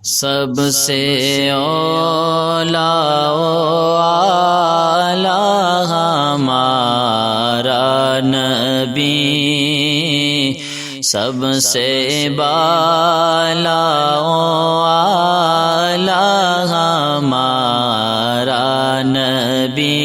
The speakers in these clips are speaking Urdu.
سب سے اولا و اعلی ہمارا نبی، سب سے بالا و اعلی ہمارا نبی،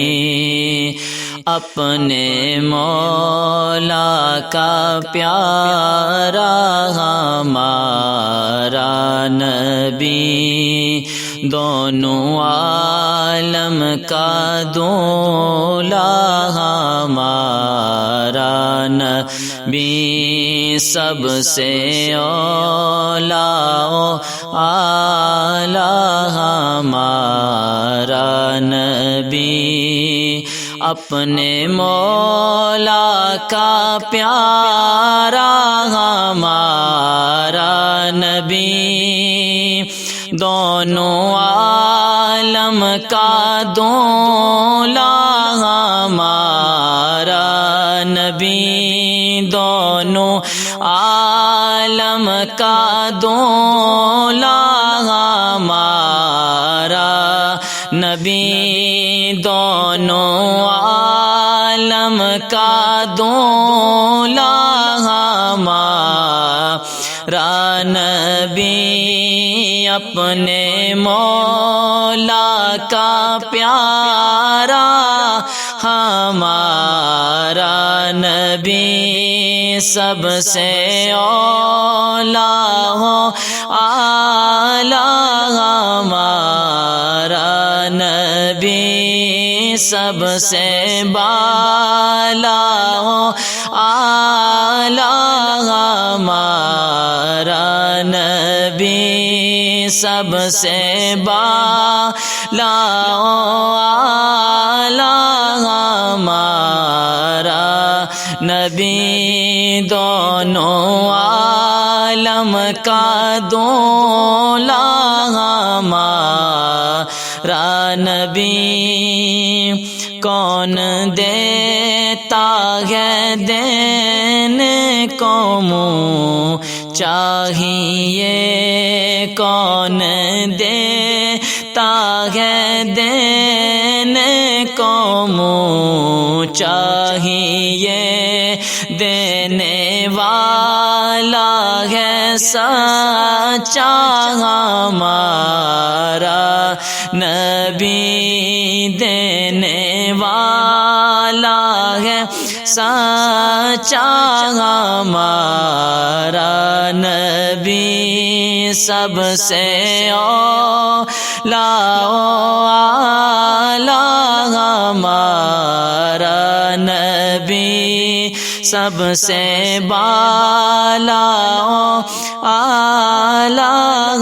اپنے مولا کا پیارا ہمارا نبی، دونوں عالم کا دولا ہمارا نبی، سب سے اولا و اعلی ہمارا نبی، اپنے مولا کا پیارا ہمارا نبی، دونوں عالم کا دولا ہمارا نبی، دونوں عالم کا دولا ہمارا نبی، دونوں عالم کا دولا ہمارا نبی، اپنے مولا کا پیارا ہمارا نبی، سب سے اولا و اعلی ہمارا نبی، سب سے بالا و اعلی ہمارا نبی، سب سے بالا و اعلی ہمارا نبی، دونوں عالم کا دولا ہمارا نبی، کون دیتا ہے دینے کو منہ چاہیے، کون دیتا ہے دینے کو منہ چاہیے، دینے والا ہے سچا ہمارا نبی، دینے والا ہے سچا ہمارا نبی، سب سے اولا و اعلی ہمارا نبی، سب سے بالا و اعلی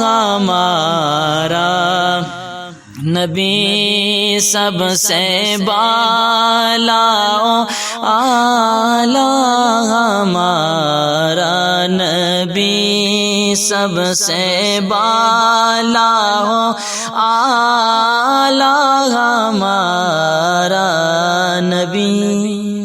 ہمارا نبی، سب سے بالا و اعلی ہمارا نبی، سب سے بالا و اعلی ہمارا نبی۔